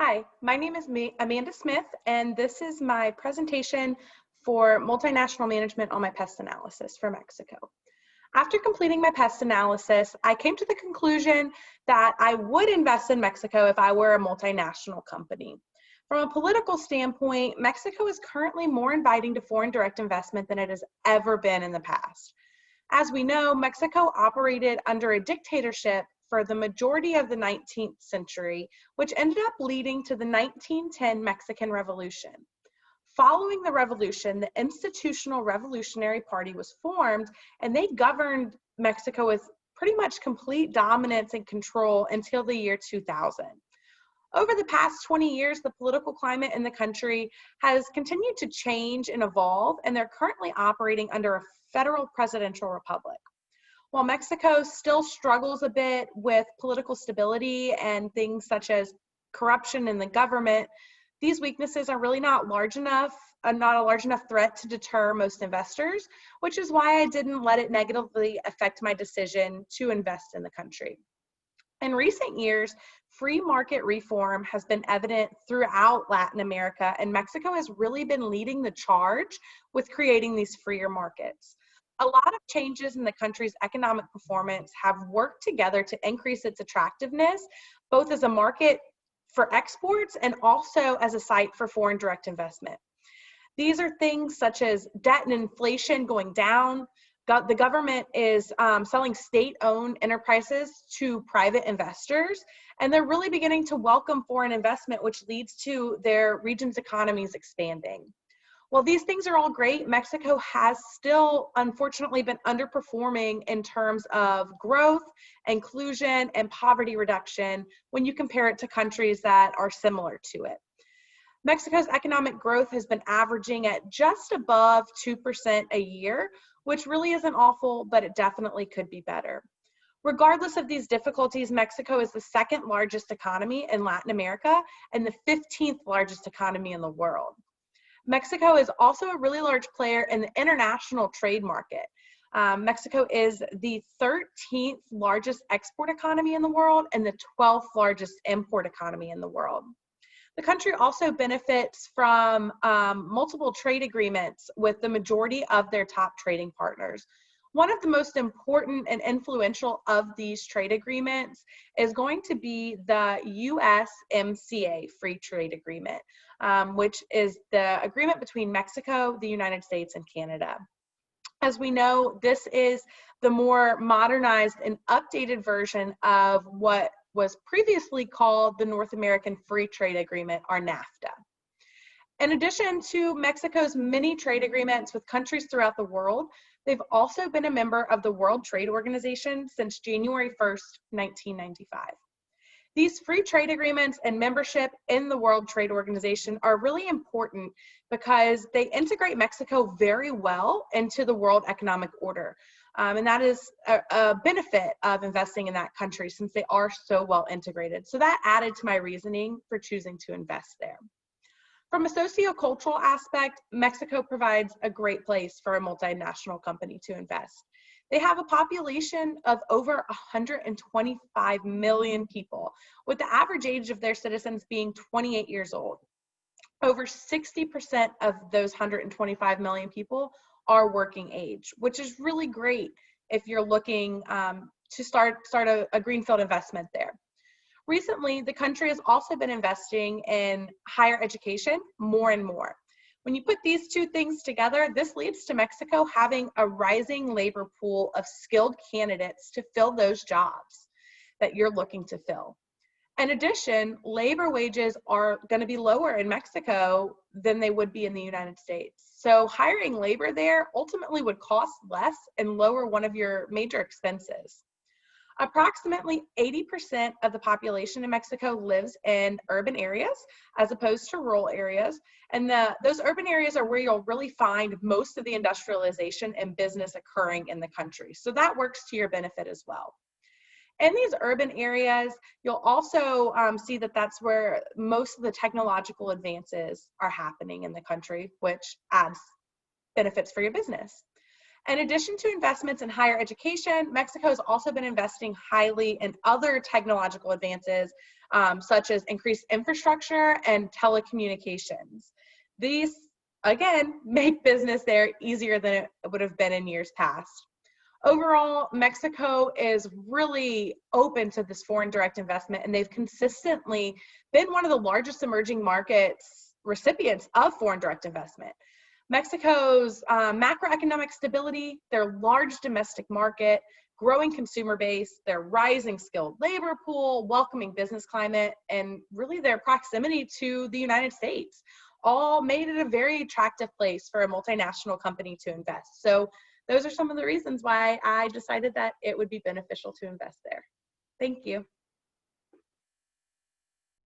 Hi, my name is Amanda Smith, and this is my presentation for multinational management on my pest analysis for Mexico. After completing my pest analysis, I came to the conclusion that I would invest in Mexico if I were a multinational company. From a political standpoint, Mexico is currently more inviting to foreign direct investment than it has ever been in the past. As we know, Mexico operated under a dictatorship for the majority of the 19th century, which ended up leading to the 1910 Mexican Revolution. Following the revolution, the Institutional Revolutionary Party was formed, and they governed Mexico with pretty much complete dominance and control until the year 2000. Over the past 20 years, the political climate in the country has continued to change and evolve, and they're currently operating under a federal presidential republic. While Mexico still struggles a bit with political stability and things such as corruption in the government, these weaknesses are really not a large enough threat to deter most investors, which is why I didn't let it negatively affect my decision to invest in the country. In recent years, free market reform has been evident throughout Latin America, and Mexico has really been leading the charge with creating these freer markets. A lot of changes in the country's economic performance have worked together to increase its attractiveness, both as a market for exports and also as a site for foreign direct investment. These are things such as debt and inflation going down. The government is selling state-owned enterprises to private investors, and they're really beginning to welcome foreign investment, which leads to their region's economies expanding. While these things are all great, Mexico has still, unfortunately, been underperforming in terms of growth, inclusion, and poverty reduction when you compare it to countries that are similar to it. Mexico's economic growth has been averaging at just above 2% a year, which really isn't awful, but it definitely could be better. Regardless of these difficulties, Mexico is the second largest economy in Latin America and the 15th largest economy in the world. Mexico is also a really large player in the international trade market. Mexico is the 13th largest export economy in the world and the 12th largest import economy in the world. The country also benefits from multiple trade agreements with the majority of their top trading partners. One of the most important and influential of these trade agreements is going to be the USMCA Free Trade Agreement, which is the agreement between Mexico, the United States, and Canada. As we know, this is the more modernized and updated version of what was previously called the North American Free Trade Agreement, or NAFTA. In addition to Mexico's many trade agreements with countries throughout the world, they've also been a member of the World Trade Organization since January 1st, 1995. These free trade agreements and membership in the World Trade Organization are really important because they integrate Mexico very well into the world economic order. And that is a benefit of investing in that country since they are so well integrated. So that added to my reasoning for choosing to invest there. From a sociocultural aspect, Mexico provides a great place for a multinational company to invest. They have a population of over 125 million people, with the average age of their citizens being 28 years old. Over 60% of those 125 million people are working age, which is really great if you're looking to start a greenfield investment there. Recently, the country has also been investing in higher education more and more. When you put these two things together, this leads to Mexico having a rising labor pool of skilled candidates to fill those jobs that you're looking to fill. In addition, labor wages are going to be lower in Mexico than they would be in the United States. So hiring labor there ultimately would cost less and lower one of your major expenses. Approximately 80% of the population in Mexico lives in urban areas as opposed to rural areas. And those urban areas are where you'll really find most of the industrialization and business occurring in the country. So that works to your benefit as well. In these urban areas, you'll also see that that's where most of the technological advances are happening in the country, which adds benefits for your business. In addition to investments in higher education, Mexico has also been investing highly in other technological advances such as increased infrastructure and telecommunications. These, again, make business there easier than it would have been in years past. Overall, Mexico is really open to this foreign direct investment, and they've consistently been one of the largest emerging markets recipients of foreign direct investment. Mexico's macroeconomic stability, their large domestic market, growing consumer base, their rising skilled labor pool, welcoming business climate, and really their proximity to the United States all made it a very attractive place for a multinational company to invest. So those are some of the reasons why I decided that it would be beneficial to invest there. Thank you.